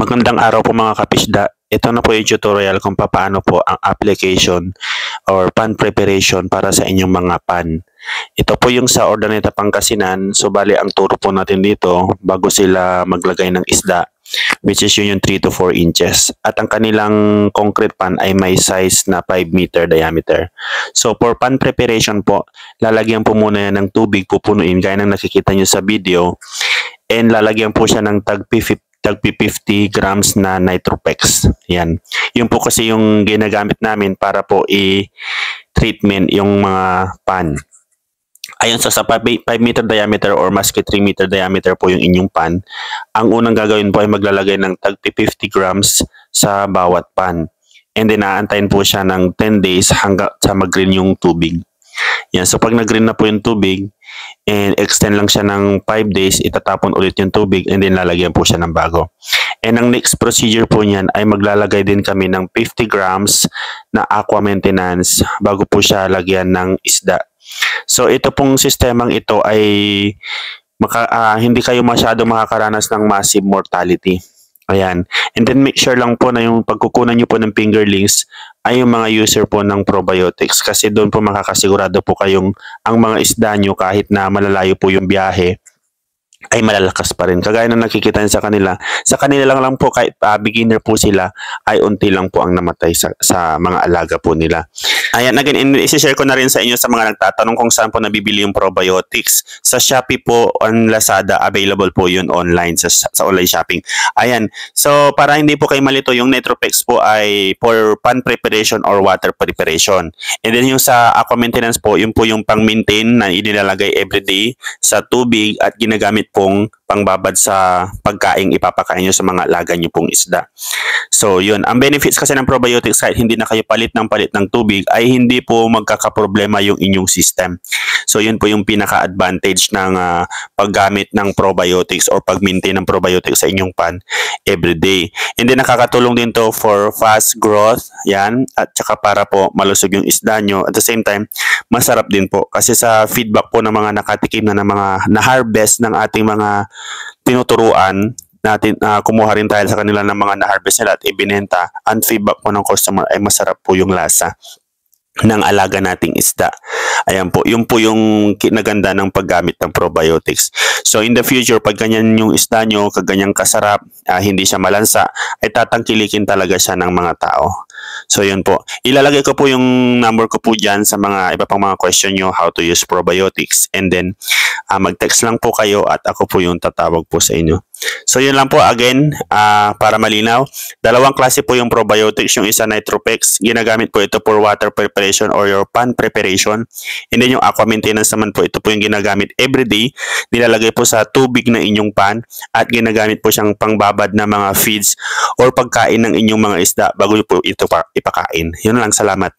Magandang araw po mga kapisda. Ito na po yung tutorial kung paano po ang application or pan preparation para sa inyong mga pan. Ito po yung sa Urdaneta Pangasinan. So bali ang turo po natin dito bago sila maglagay ng isda, which is yun yung 3 to 4 inches. At ang kanilang concrete pan ay may size na 5 meter diameter. So for pan preparation po, lalagyan po muna yan ng tubig, pupunuin gaya ng nakikita nyo sa video. And lalagyan po siya ng tag 50 grams na Nitropex. Yan. Yun po kasi yung ginagamit namin para po i-treatment yung mga pan. Ayun, so sa 5 meter diameter or maski 3 meter diameter po yung inyong pan, ang unang gagawin po ay maglalagay ng tag 50 grams sa bawat pan. And then aantayin po siya ng 10 days hanggang sa mag-green yung tubig. Yan, so pag nag-green na po yung tubig, and extend lang siya ng 5 days, itatapon ulit yung tubig and then lalagyan po siya ng bago. And ang next procedure po niyan ay maglalagay din kami ng 50 grams na aqua maintenance bago po siya lagyan ng isda. So ito pong sistemang ito ay hindi kayo masyado makakaranas ng massive mortality. Ayan. And then make sure lang po na yung pagkukunan nyo po ng fingerlings ay yung mga user po ng probiotics kasi doon po makakasigurado po kayong ang mga isda nyo kahit na malalayo po yung biyahe ay malalakas pa rin. Kagaya na nakikita niyo sa kanila lang po kahit beginner po sila ay unti lang po ang namatay sa mga alaga po nila. Ayan, again, isi-share ko na rin sa inyo sa mga nagtatanong kung saan po nabibili yung probiotics. Sa Shopee po, on Lazada, available po yun online sa online shopping. Ayan, so para hindi po kayo malito, yung Nitropex po ay for pan preparation or water preparation. And then yung sa aqua maintenance po, yun po yung pang-maintain na inilalagay everyday sa tubig at ginagamit pong pangbabad sa pagkain ipapakain nyo sa mga alaga nyo pong isda. So yun, ang benefits kasi ng probiotics kahit hindi na kayo palit ng tubig ay hindi po magkakaproblema yung inyong system. So yun po yung pinaka-advantage ng paggamit ng probiotics or pag-maintain ng probiotics sa inyong pan everyday. And then nakakatulong din to for fast growth, yan, at saka para po malusog yung isda nyo. At the same time, masarap din po kasi sa feedback po ng mga nakatikim na ng mga na-harvest ng ating mga tinuturuan natin, kumuha rin tayo sa kanila ng mga na-harvest nila at ibinenta. Ang feedback po ng customer ay masarap po yung lasa ng alaga nating isda. Ayan po, yun po yung kinaganda ng paggamit ng probiotics. So in the future, pag ganyan yung isda nyo, kaganyang kasarap, hindi siya malansa, ay tatangkilikin talaga siya ng mga tao. So yun po, ilalagay ko po yung number ko po dyan sa mga iba pang mga question nyo, how to use probiotics, and then mag-text lang po kayo at ako po yung tatawag po sa inyo. So yun lang po, again, para malinaw, dalawang klase po yung probiotics. Yung isa Nitropex, ginagamit po ito for water preparation or your pan preparation. And then yung aqua maintenance naman po, ito po yung ginagamit everyday, nilalagay po sa tubig na inyong pan at ginagamit po siyang pangbabad na mga feeds or pagkain ng inyong mga isda bago po ito ipakain. Yun lang, salamat.